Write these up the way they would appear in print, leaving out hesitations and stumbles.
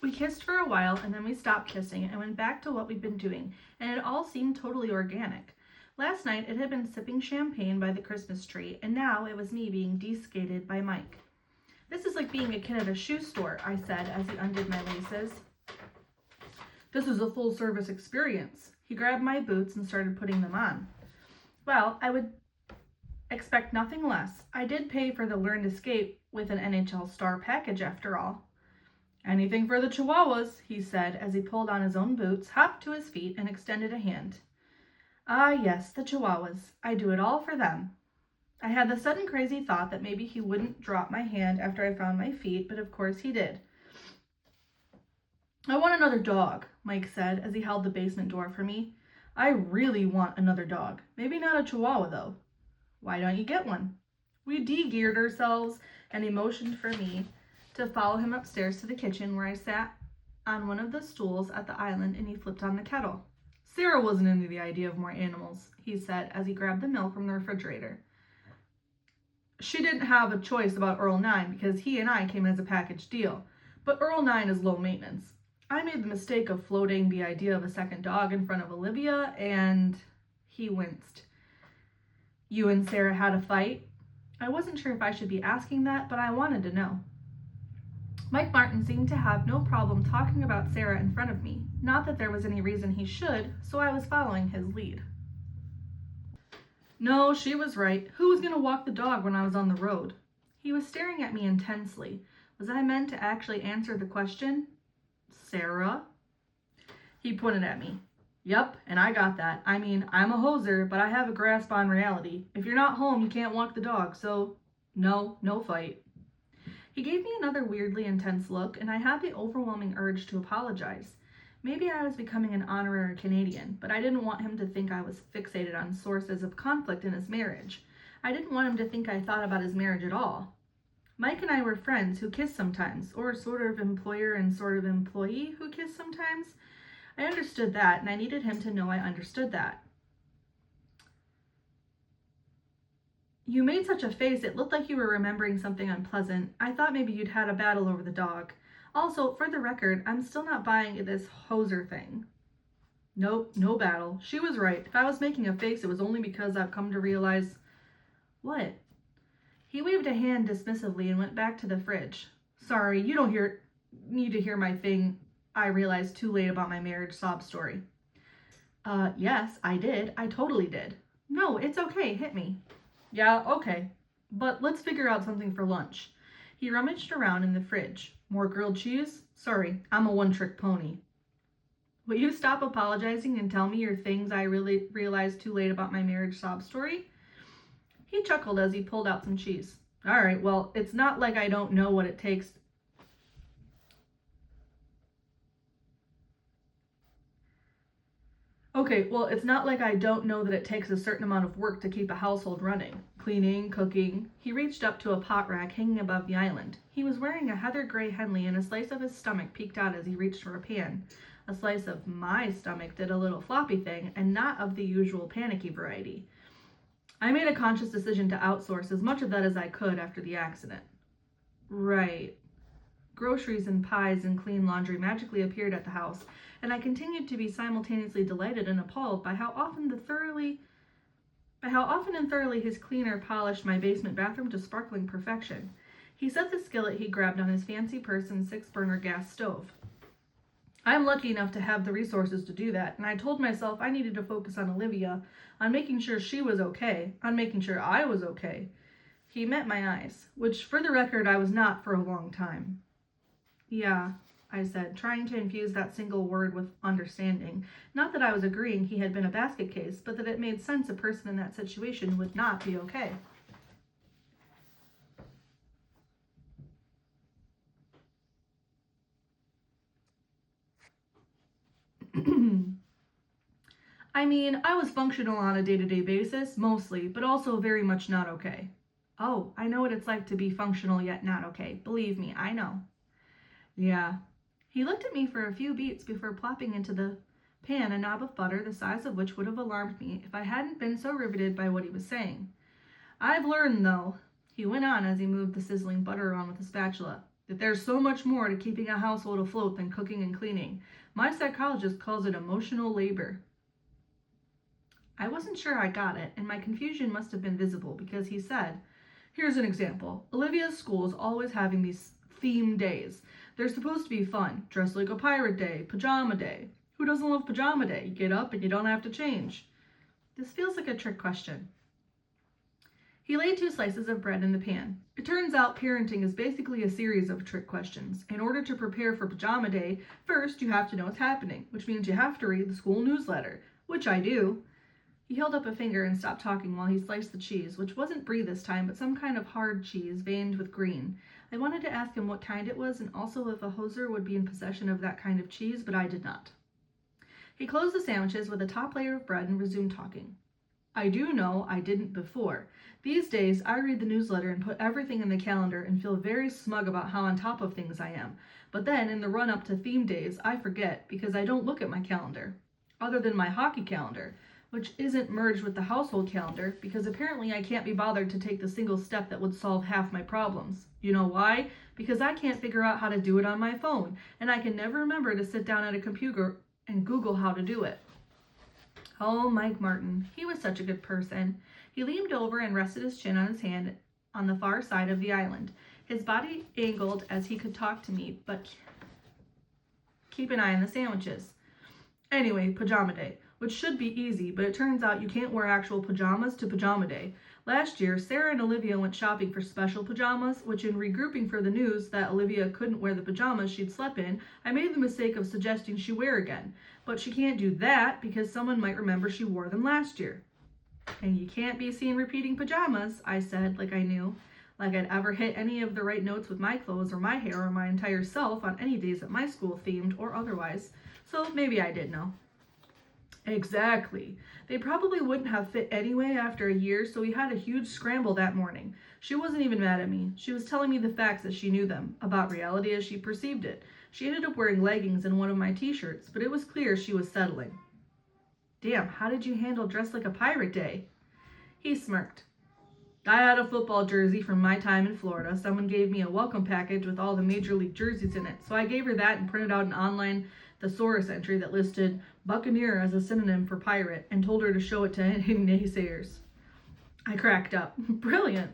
We kissed for a while, and then we stopped kissing and went back to what we'd been doing, and it all seemed totally organic. Last night it had been sipping champagne by the Christmas tree, and now it was me being de-skated by Mike. This is like being a kid at a shoe store, I said as he undid my laces. This is a full-service experience. He grabbed my boots and started putting them on. Well, I would expect nothing less. I did pay for the Learn to Skate with an NHL star package after all. Anything for the Chihuahuas, he said as he pulled on his own boots, hopped to his feet, and extended a hand. Ah, yes, the Chihuahuas. I do it all for them. I had the sudden crazy thought that maybe he wouldn't drop my hand after I found my feet, but of course he did. I want another dog, Mike said as he held the basement door for me. I really want another dog. Maybe not a Chihuahua, though. Why don't you get one? We de-geared ourselves, and he motioned for me to follow him upstairs to the kitchen, where I sat on one of the stools at the island and he flipped on the kettle. Sarah wasn't into the idea of more animals, he said as he grabbed the milk from the refrigerator. She didn't have a choice about Earl 9 because he and I came as a package deal, but Earl 9 is low maintenance. I made the mistake of floating the idea of a second dog in front of Olivia, and he winced. You and Sarah had a fight? I wasn't sure if I should be asking that, but I wanted to know. Mike Martin seemed to have no problem talking about Sarah in front of me. Not that there was any reason he should, so I was following his lead. No, she was right. Who was going to walk the dog when I was on the road? He was staring at me intensely. Was I meant to actually answer the question? Sarah? He pointed at me. Yep, and I got that. I mean, I'm a hoser, but I have a grasp on reality. If you're not home, you can't walk the dog, so no fight. He gave me another weirdly intense look, and I had the overwhelming urge to apologize. Maybe I was becoming an honorary Canadian, but I didn't want him to think I was fixated on sources of conflict in his marriage. I didn't want him to think I thought about his marriage at all. Mike and I were friends who kissed sometimes, or sort of employer and sort of employee who kissed sometimes. I understood that, and I needed him to know I understood that. You made such a face, it looked like you were remembering something unpleasant. I thought maybe you'd had a battle over the dog. Also, for the record, I'm still not buying this hoser thing. Nope, no battle. She was right. If I was making a face, it was only because I've come to realize... What? He waved a hand dismissively and went back to the fridge. Sorry, you don't need to hear my thing. I realized too late about my marriage sob story. Yes, I did. I totally did. No, it's okay. Hit me. Yeah, okay. But let's figure out something for lunch. He rummaged around in the fridge. More grilled cheese? Sorry, I'm a one-trick pony. Will you stop apologizing and tell me your things I really realized too late about my marriage sob story? He chuckled as he pulled out some cheese. All right, well, it's not like I don't know what it takes. Okay, well, it's not like I don't know that it takes a certain amount of work to keep a household running. Cleaning, cooking. He reached up to a pot rack hanging above the island. He was wearing a heather gray Henley, and a slice of his stomach peeked out as he reached for a pan. A slice of my stomach did a little floppy thing, and not of the usual panicky variety. I made a conscious decision to outsource as much of that as I could after the accident. Right. Groceries and pies and clean laundry magically appeared at the house, and I continued to be simultaneously delighted and appalled by how often and thoroughly his cleaner polished my basement bathroom to sparkling perfection. He set the skillet he grabbed on his fancy person 6-burner gas stove. I'm lucky enough to have the resources to do that, and I told myself I needed to focus on Olivia, on making sure she was okay, on making sure I was okay. He met my eyes, which, for the record, I was not for a long time. Yeah, I said, trying to infuse that single word with understanding. Not that I was agreeing he had been a basket case, but that it made sense a person in that situation would not be okay. I mean, I was functional on a day-to-day basis, mostly, but also very much not okay. Oh, I know what it's like to be functional yet not okay. Believe me, I know. Yeah. He looked at me for a few beats before plopping into the pan a knob of butter the size of which would have alarmed me if I hadn't been so riveted by what he was saying. I've learned, though, he went on as he moved the sizzling butter around with a spatula. That there's so much more to keeping a household afloat than cooking and cleaning. My psychologist calls it emotional labor. I wasn't sure I got it, and my confusion must have been visible because he said, here's an example. Olivia's school is always having these theme days. They're supposed to be fun. Dress like a pirate day, pajama day. Who doesn't love pajama day? You get up and you don't have to change. This feels like a trick question. He laid 2 slices of bread in the pan. It turns out parenting is basically a series of trick questions. In order to prepare for pajama day, first you have to know what's happening, which means you have to read the school newsletter, which I do. He held up a finger and stopped talking while he sliced the cheese, which wasn't brie this time, but some kind of hard cheese veined with green. I wanted to ask him what kind it was and also if a hoser would be in possession of that kind of cheese, but I did not. He closed the sandwiches with a top layer of bread and resumed talking. I do know I didn't before. These days, I read the newsletter and put everything in the calendar and feel very smug about how on top of things I am. But then, in the run-up to theme days, I forget because I don't look at my calendar. Other than my hockey calendar, which isn't merged with the household calendar because apparently I can't be bothered to take the single step that would solve half my problems. You know why? Because I can't figure out how to do it on my phone, and I can never remember to sit down at a computer and Google how to do it. Oh, Mike Martin. He was such a good person. He leaned over and rested his chin on his hand on the far side of the island. His body angled as he could talk to me, but keep an eye on the sandwiches. Anyway, pajama day, which should be easy, but it turns out you can't wear actual pajamas to pajama day. Last year, Sarah and Olivia went shopping for special pajamas, which in regrouping for the news that Olivia couldn't wear the pajamas she'd slept in, I made the mistake of suggesting she wear again. But she can't do that because someone might remember she wore them last year. And you can't be seen repeating pajamas, I said, like I knew. Like I'd ever hit any of the right notes with my clothes or my hair or my entire self on any days at my school, themed or otherwise. So maybe I did know. Exactly. They probably wouldn't have fit anyway after a year, so we had a huge scramble that morning. She wasn't even mad at me. She was telling me the facts as she knew them, about reality as she perceived it. She ended up wearing leggings and one of my t-shirts, but it was clear she was settling. Damn, how did you handle Dress Like a Pirate Day? He smirked. I had a football jersey from my time in Florida. Someone gave me a welcome package with all the major league jerseys in it, so I gave her that and printed out an online thesaurus entry that listed Buccaneer as a synonym for pirate and told her to show it to any naysayers. I cracked up. Brilliant.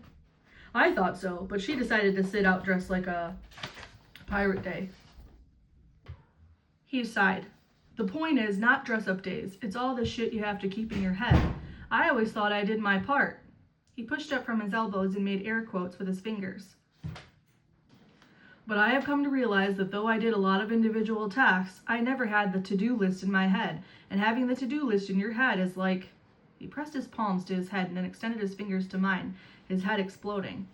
I thought so, but she decided to sit out dressed like a pirate day. He sighed. The point is not dress-up days. It's all the shit you have to keep in your head. I always thought I did my part. He pushed up from his elbows and made air quotes with his fingers. But I have come to realize that though I did a lot of individual tasks, I never had the to-do list in my head. And having the to-do list in your head is like... He pressed his palms to his head and then extended his fingers to mine, his head exploding.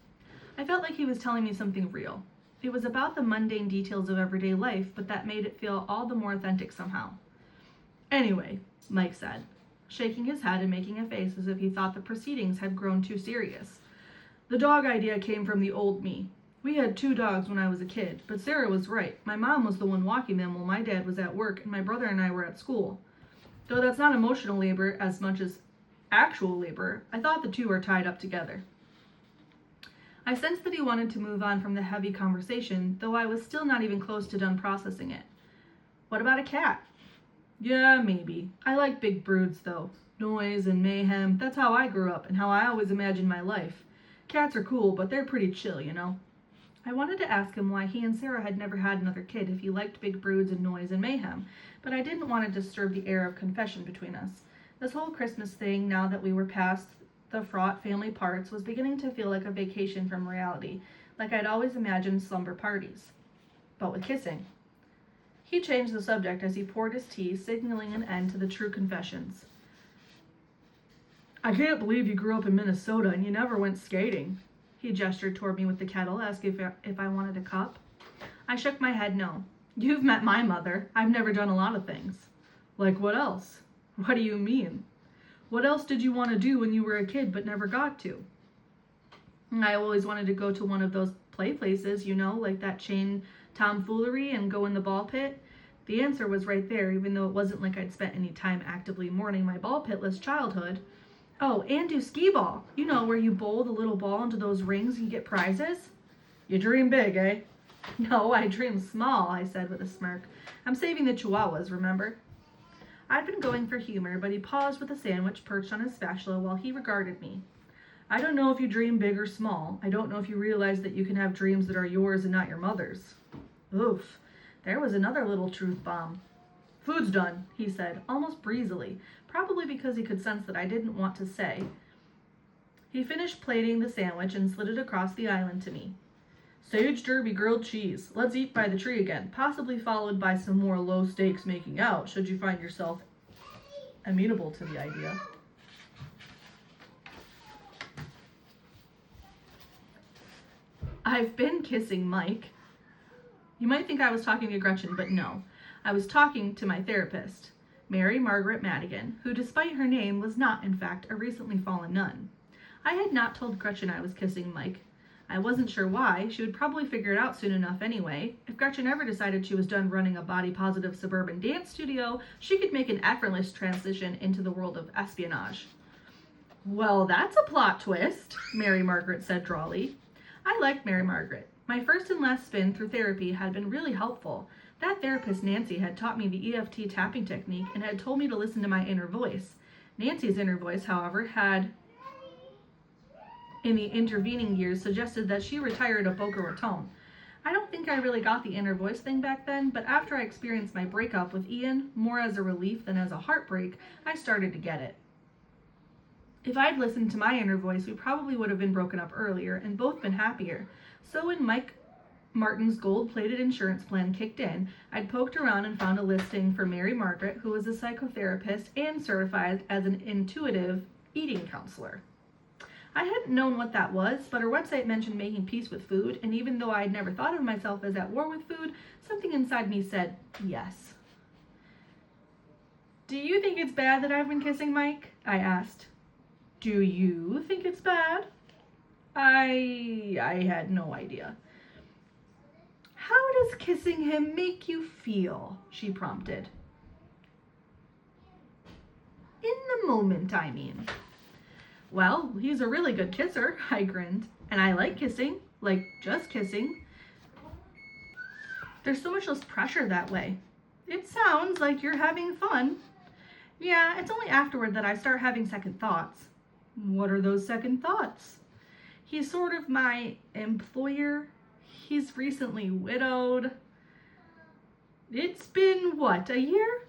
I felt like he was telling me something real. It was about the mundane details of everyday life, but that made it feel all the more authentic somehow. Anyway, Mike said, shaking his head and making a face as if he thought the proceedings had grown too serious. The dog idea came from the old me. We had 2 dogs when I was a kid, but Sarah was right. My mom was the one walking them while my dad was at work and my brother and I were at school. Though that's not emotional labor as much as actual labor, I thought the 2 are tied up together. I sensed that he wanted to move on from the heavy conversation, though I was still not even close to done processing it. What about a cat? Yeah, maybe. I like big broods, though. Noise and mayhem, that's how I grew up and how I always imagined my life. Cats are cool, but they're pretty chill, you know? I wanted to ask him why he and Sarah had never had another kid if he liked big broods and noise and mayhem, but I didn't want to disturb the air of confession between us. This whole Christmas thing, now that we were past the fraught family parts, was beginning to feel like a vacation from reality, like I'd always imagined slumber parties. But with kissing. He changed the subject as he poured his tea, signaling an end to the true confessions. I can't believe you grew up in Minnesota and you never went skating. He gestured toward me with the kettle, asking if I wanted a cup. I shook my head no. You've met my mother. I've never done a lot of things. Like what else? What do you mean? What else did you want to do when you were a kid but never got to? I always wanted to go to one of those play places, you know, like that chain tomfoolery and go in the ball pit. The answer was right there, even though it wasn't like I'd spent any time actively mourning my ball pitless childhood. Oh, and do skee ball. You know, where you bowl the little ball into those rings and you get prizes? You dream big, eh? No, I dream small, I said with a smirk. I'm saving the chihuahuas, remember? I'd been going for humor, but he paused with a sandwich perched on his spatula while he regarded me. I don't know if you dream big or small. I don't know if you realize that you can have dreams that are yours and not your mother's. Oof, there was another little truth bomb. Food's done, he said, almost breezily, probably because he could sense that I didn't want to say. He finished plating the sandwich and slid it across the island to me. Sage Derby grilled cheese. Let's eat by the tree again, possibly followed by some more low stakes making out, should you find yourself amenable to the idea. I've been kissing Mike. You might think I was talking to Gretchen, but no. I was talking to my therapist, Mary Margaret Madigan, who despite her name was not, in fact, a recently fallen nun. I had not told Gretchen I was kissing Mike. I wasn't sure why. She would probably figure it out soon enough anyway. If Gretchen ever decided she was done running a body-positive suburban dance studio, she could make an effortless transition into the world of espionage. Well, that's a plot twist, Mary Margaret said drawly. I liked Mary Margaret. My first and last spin through therapy had been really helpful. That therapist, Nancy, had taught me the EFT tapping technique and had told me to listen to my inner voice. Nancy's inner voice, however, had, in the intervening years, suggested that she retired at Boca Raton. I don't think I really got the inner voice thing back then, but after I experienced my breakup with Ian, more as a relief than as a heartbreak, I started to get it. If I'd listened to my inner voice, we probably would have been broken up earlier and both been happier. So when Mike Martin's gold-plated insurance plan kicked in, I'd poked around and found a listing for Mary Margaret, who was a psychotherapist and certified as an intuitive eating counselor. I hadn't known what that was, but her website mentioned making peace with food, and even though I had never thought of myself as at war with food, something inside me said yes. Do you think it's bad that I've been kissing Mike? I asked. Do you think it's bad? I had no idea. How does kissing him make you feel? She prompted. In the moment, I mean. Well, he's a really good kisser, I grinned. And I like kissing, like just kissing. There's so much less pressure that way. It sounds like you're having fun. Yeah, it's only afterward that I start having second thoughts. What are those second thoughts? He's sort of my employer. He's recently widowed. It's been, what, a year?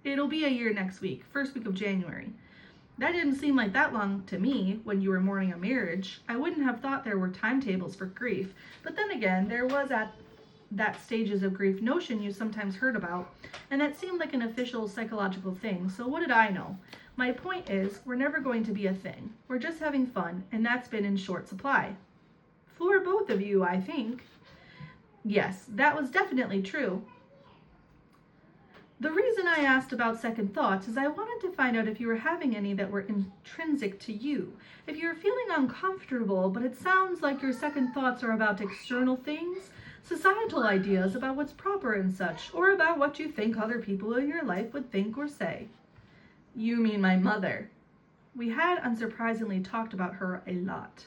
It'll be a year next week, first week of January. That didn't seem like that long to me when you were mourning a marriage. I wouldn't have thought there were timetables for grief. But then again, there was that stages of grief notion you sometimes heard about, and that seemed like an official psychological thing, so what did I know? My point is, we're never going to be a thing. We're just having fun, and that's been in short supply. For both of you, I think. Yes, that was definitely true. The reason I asked about second thoughts is I wanted to find out if you were having any that were intrinsic to you. If you're feeling uncomfortable, but it sounds like your second thoughts are about external things, societal ideas about what's proper and such, or about what you think other people in your life would think or say. You mean my mother. We had, unsurprisingly, talked about her a lot.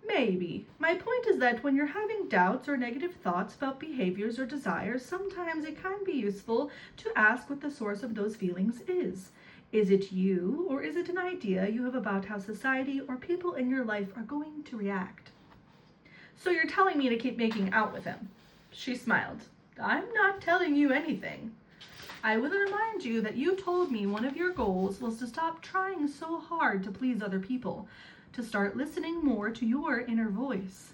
Maybe. My point is that when you're having doubts or negative thoughts about behaviors or desires, sometimes it can be useful to ask what the source of those feelings is. Is it you, or is it an idea you have about how society or people in your life are going to react? So you're telling me to keep making out with him? She smiled. I'm not telling you anything. I will remind you that you told me one of your goals was to stop trying so hard to please other people, to start listening more to your inner voice.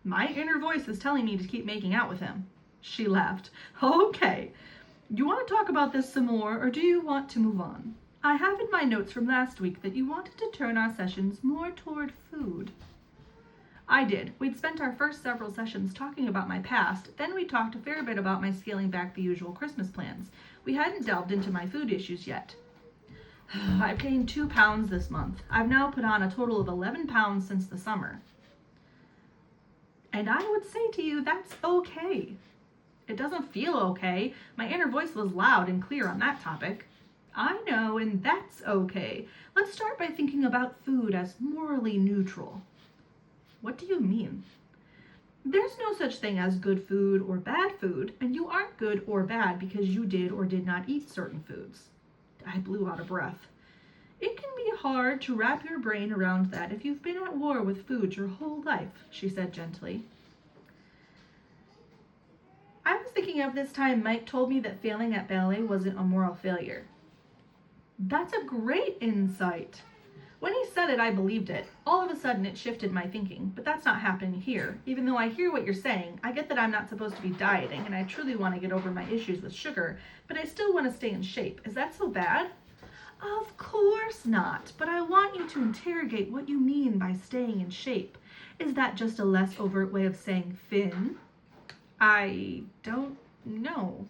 My inner voice is telling me to keep making out with him. She laughed. Okay. You want to talk about this some more, or do you want to move on? I have in my notes from last week that you wanted to turn our sessions more toward food. I did. We'd spent our first several sessions talking about my past, then we talked a fair bit about my scaling back the usual Christmas plans. We hadn't delved into my food issues yet. I've gained 2 pounds this month. I've now put on a total of 11 pounds since the summer. And I would say to you, that's okay. It doesn't feel okay. My inner voice was loud and clear on that topic. I know, and that's okay. Let's start by thinking about food as morally neutral. What do you mean? There's no such thing as good food or bad food, and you aren't good or bad because you did or did not eat certain foods. I blew out of breath. It can be hard to wrap your brain around that if you've been at war with food your whole life, she said gently. I was thinking of this time Mike told me that failing at ballet wasn't a moral failure. That's a great insight. When he said it, I believed it. All of a sudden, it shifted my thinking, but that's not happening here. Even though I hear what you're saying, I get that I'm not supposed to be dieting, and I truly want to get over my issues with sugar, but I still want to stay in shape. Is that so bad? Of course not, but I want you to interrogate what you mean by staying in shape. Is that just a less overt way of saying thin? I don't know.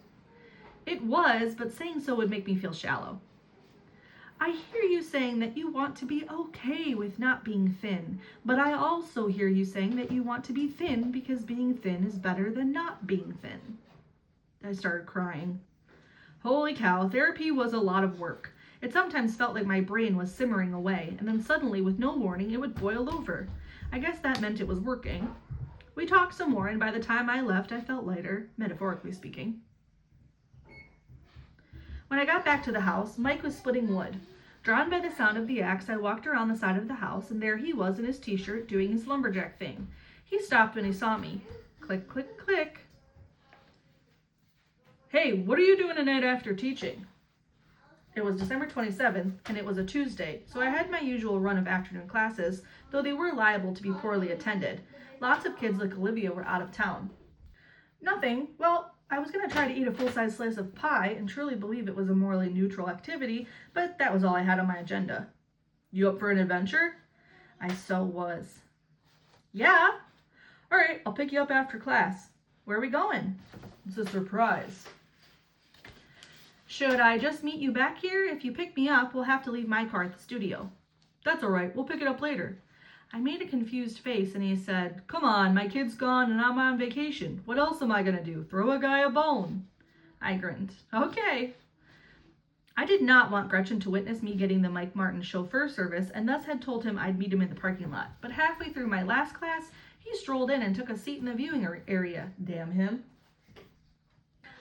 It was, but saying so would make me feel shallow. I hear you saying that you want to be okay with not being thin, but I also hear you saying that you want to be thin because being thin is better than not being thin. I started crying. Holy cow, therapy was a lot of work. It sometimes felt like my brain was simmering away, and then suddenly, with no warning, it would boil over. I guess that meant it was working. We talked some more, and by the time I left, I felt lighter, metaphorically speaking. When I got back to the house, Mike was splitting wood. Drawn by the sound of the axe, I walked around the side of the house, and there he was in his t-shirt doing his lumberjack thing. He stopped when he saw me. Click, click, click. Hey, what are you doing tonight after teaching? It was December 27th, and it was a Tuesday, so I had my usual run of afternoon classes, though they were liable to be poorly attended. Lots of kids like Olivia were out of town. Nothing. Well, I was going to try to eat a full-size slice of pie and truly believe it was a morally neutral activity, but that was all I had on my agenda. You up for an adventure? I so was. Yeah. All right, I'll pick you up after class. Where are we going? It's a surprise. Should I just meet you back here? If you pick me up, we'll have to leave my car at the studio. That's all right. We'll pick it up later. I made a confused face, and he said, Come on, my kid's gone and I'm on vacation. What else am I going to do? Throw a guy a bone. I grinned. Okay. I did not want Gretchen to witness me getting the Mike Martin chauffeur service, and thus had told him I'd meet him in the parking lot. But halfway through my last class, he strolled in and took a seat in the viewing area. Damn him.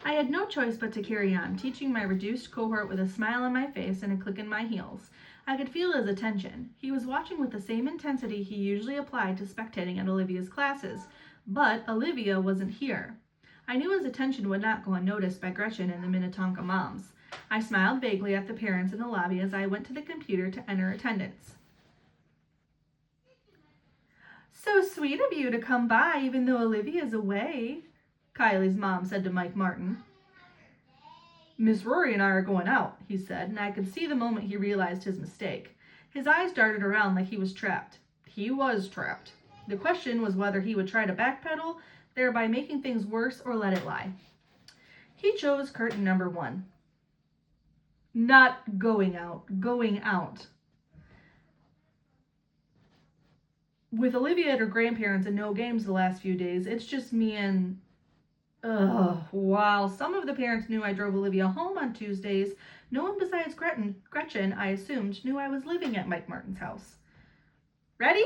I had no choice but to carry on, teaching my reduced cohort with a smile on my face and a click in my heels. I could feel his attention. He was watching with the same intensity he usually applied to spectating at Olivia's classes, but Olivia wasn't here. I knew his attention would not go unnoticed by Gretchen and the Minnetonka moms. I smiled vaguely at the parents in the lobby as I went to the computer to enter attendance. So sweet of you to come by even though Olivia's away, Kylie's mom said to Mike Martin. Miss Rory and I are going out, he said, and I could see the moment he realized his mistake. His eyes darted around like he was trapped. He was trapped. The question was whether he would try to backpedal, thereby making things worse, or let it lie. He chose curtain number 1. Not going out, going out. With Olivia at her grandparents and no games the last few days, it's just me and... While some of the parents knew I drove Olivia home on Tuesdays, no one besides Gretchen, I assumed, knew I was living at Mike Martin's house. Ready?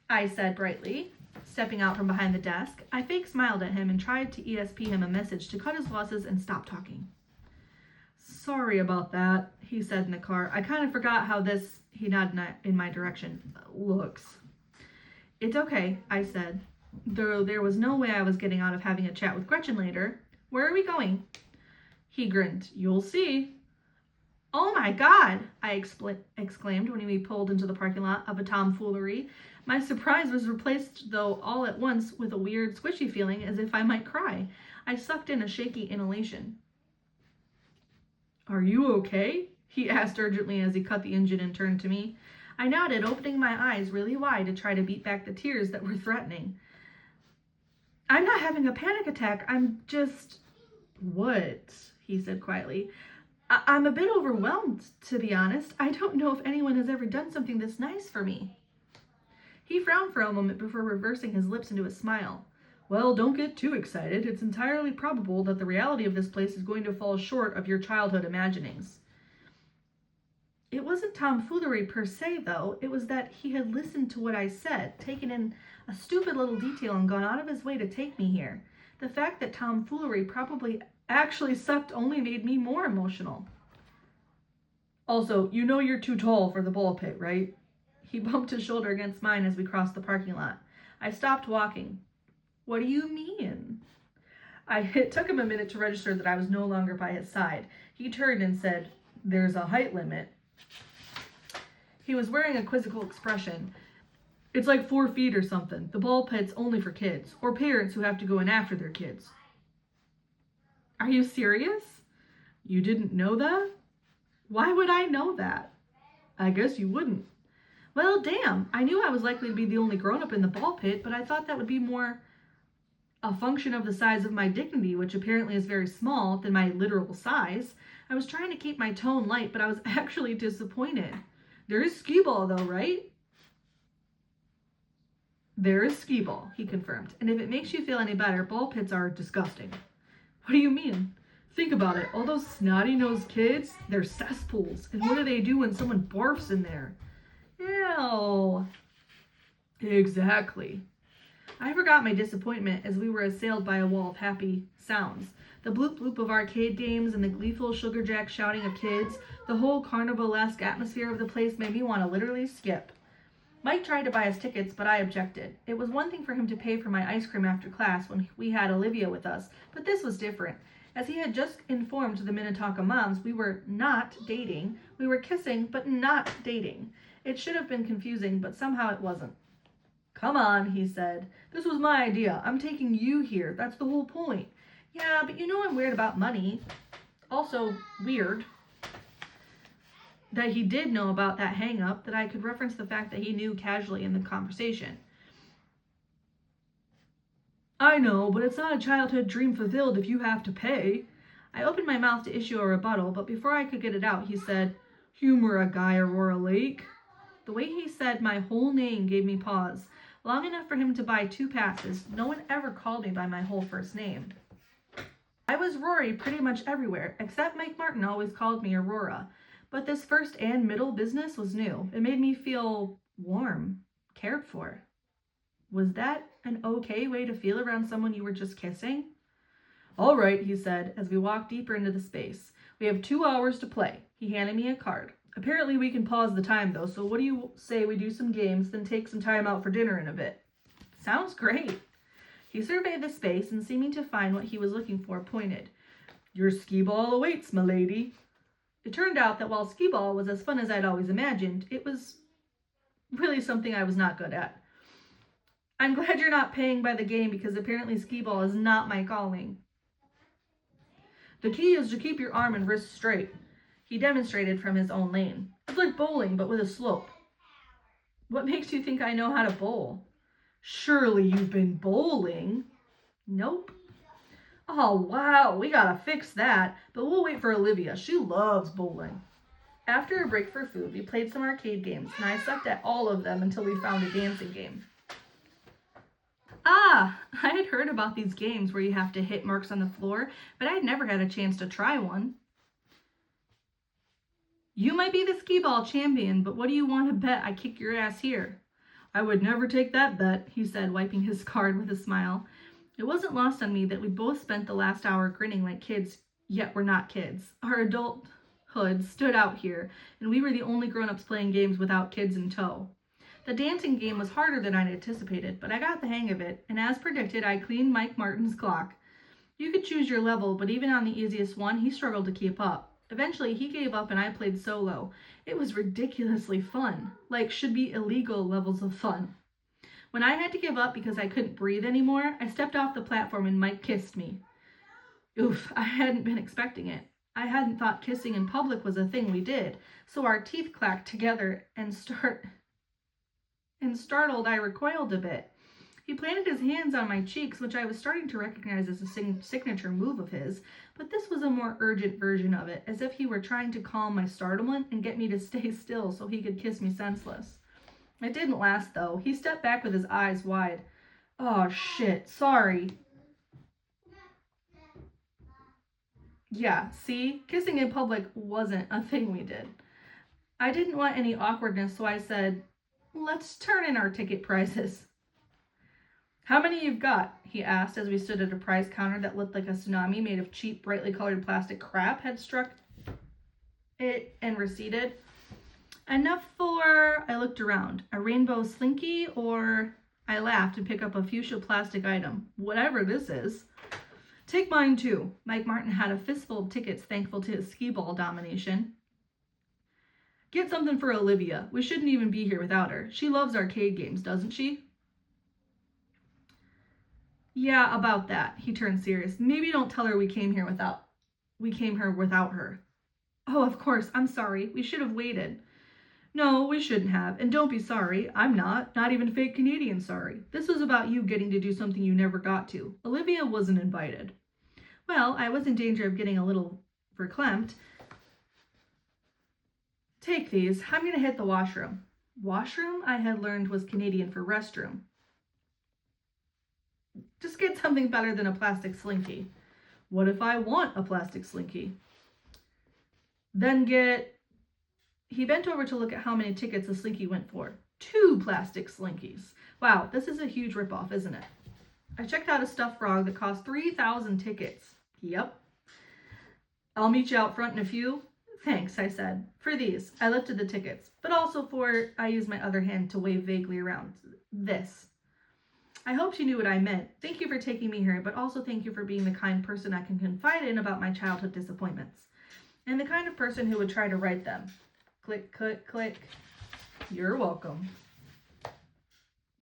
I said brightly, stepping out from behind the desk. I fake smiled at him and tried to ESP him a message to cut his losses and stop talking. Sorry about that, he said in the car. I kind of forgot how this, he nodded in my direction, looks. It's okay, I said. Though there was no way I was getting out of having a chat with Gretchen later. Where are we going? He grinned. You'll see. Oh my God, I exclaimed when we pulled into the parking lot of a tomfoolery. My surprise was replaced, though, all at once with a weird, squishy feeling as if I might cry. I sucked in a shaky inhalation. Are you okay? He asked urgently as he cut the engine and turned to me. I nodded, opening my eyes really wide to try to beat back the tears that were threatening. I'm not having a panic attack. I'm just... What? He said quietly. I'm a bit overwhelmed, to be honest. I don't know if anyone has ever done something this nice for me. He frowned for a moment before reversing his lips into a smile. Well, don't get too excited. It's entirely probable that the reality of this place is going to fall short of your childhood imaginings. It wasn't tomfoolery per se, though. It was that he had listened to what I said, taken in a stupid little detail, and gone out of his way to take me here. The fact that tomfoolery probably actually sucked only made me more emotional. Also, you know you're too tall for the ball pit, right? He bumped his shoulder against mine as we crossed the parking lot. I stopped walking. What do you mean? It took him a minute to register that I was no longer by his side. He turned and said, "There's a height limit." He was wearing a quizzical expression. "It's like 4 feet or something. The ball pit's only for kids, or parents who have to go in after their kids." Are you serious? You didn't know that? Why would I know that? I guess you wouldn't. Well, damn, I knew I was likely to be the only grown-up in the ball pit, but I thought that would be more a function of the size of my dignity, which apparently is very small, than my literal size. I was trying to keep my tone light, but I was actually disappointed. There is skee-ball, though, right? There is skee-ball, he confirmed. And if it makes you feel any better, ball pits are disgusting. What do you mean? Think about it. All those snotty-nosed kids, they're cesspools. And what do they do when someone barfs in there? Ew. Exactly. I forgot my disappointment as we were assailed by a wall of happy sounds. The bloop bloop of arcade games and the gleeful sugar jack shouting of kids, the whole carnivalesque atmosphere of the place made me want to literally skip. Mike tried to buy us tickets, but I objected. It was one thing for him to pay for my ice cream after class when we had Olivia with us, but this was different. As he had just informed the Minnetonka moms, we were not dating. We were kissing, but not dating. It should have been confusing, but somehow it wasn't. "Come on," he said. "This was my idea. I'm taking you here. That's the whole point." "Yeah, but you know I'm weird about money." Also weird that he did know about that hang-up, that I could reference the fact that he knew casually in the conversation. "I know, but it's not a childhood dream fulfilled if you have to pay." I opened my mouth to issue a rebuttal, but before I could get it out, he said, "Humor a guy, Aurora Lake." The way he said my whole name gave me pause. Long enough for him to buy 2 passes, no one ever called me by my whole first name. I was Rory pretty much everywhere, except Mike Martin always called me Aurora. But this first and middle business was new. It made me feel warm, cared for. Was that an okay way to feel around someone you were just kissing? "All right," he said, as we walked deeper into the space. "We have 2 hours to play." He handed me a card. "Apparently we can pause the time, though, so what do you say we do some games, then take some time out for dinner in a bit?" Sounds great. He surveyed the space and, seeming to find what he was looking for, pointed. "Your skee-ball awaits, m'lady." It turned out that while skee-ball was as fun as I'd always imagined, it was really something I was not good at. "I'm glad you're not paying by the game, because apparently skee-ball is not my calling." "The key is to keep your arm and wrist straight." He demonstrated from his own lane. "It's like bowling, but with a slope." "What makes you think I know how to bowl?" "Surely you've been bowling." "Nope." "Oh, wow, we gotta fix that, but we'll wait for Olivia. She loves bowling." After a break for food, we played some arcade games, and I sucked at all of them until we found a dancing game. I had heard about these games where you have to hit marks on the floor, but I'd never had a chance to try one. "You might be the skee-ball champion, but what do you want to bet I kick your ass here?" "I would never take that bet," he said, wiping his card with a smile. It wasn't lost on me that we both spent the last hour grinning like kids, yet were not kids. Our adulthood stood out here, and we were the only grown-ups playing games without kids in tow. The dancing game was harder than I'd anticipated, but I got the hang of it, and as predicted, I cleaned Mike Martin's clock. You could choose your level, but even on the easiest one, he struggled to keep up. Eventually, he gave up and I played solo. It was ridiculously fun, like should be illegal levels of fun. When I had to give up because I couldn't breathe anymore, I stepped off the platform and Mike kissed me. Oof, I hadn't been expecting it. I hadn't thought kissing in public was a thing we did, so our teeth clacked together and startled, I recoiled a bit. He planted his hands on my cheeks, which I was starting to recognize as a signature move of his, but this was a more urgent version of it, as if he were trying to calm my startlement and get me to stay still so he could kiss me senseless. It didn't last, though. He stepped back with his eyes wide. "Oh, shit, sorry." Yeah, see? Kissing in public wasn't a thing we did. I didn't want any awkwardness, so I said, let's turn in our ticket prices. How many you've got? He asked as we stood at a prize counter that looked like a tsunami made of cheap, brightly colored plastic crap had struck it and receded. Enough for, I looked around, a rainbow slinky, or I laughed and picked up a fuchsia plastic item. Whatever this is. Take mine too. Mike Martin had a fistful of tickets, thankful to his skee-ball domination. Get something for Olivia. We shouldn't even be here without her. She loves arcade games, doesn't she? Yeah, about that. He turned serious. Maybe don't tell her we came here without her. Oh, of course. I'm sorry. We should have waited. No, we shouldn't have. And don't be sorry. I'm not even fake Canadian sorry. This was about you getting to do something you never got to. Olivia wasn't invited. Well, I was in danger of getting a little verklempt. Take these. I'm going to hit the washroom. Washroom, I had learned, was Canadian for restroom. Just get something better than a plastic slinky. What if I want a plastic slinky? Then get... He bent over to look at how many tickets the slinky went for. 2 plastic slinkies. Wow, this is a huge ripoff, isn't it? I checked out a stuffed frog that cost 3,000 tickets. Yep. I'll meet you out front in a few. Thanks, I said. For these. I lifted the tickets, but also I used my other hand to wave vaguely around. This. I hoped you knew what I meant. Thank you for taking me here, but also thank you for being the kind person I can confide in about my childhood disappointments. And the kind of person who would try to right them. Click, click, click. You're welcome.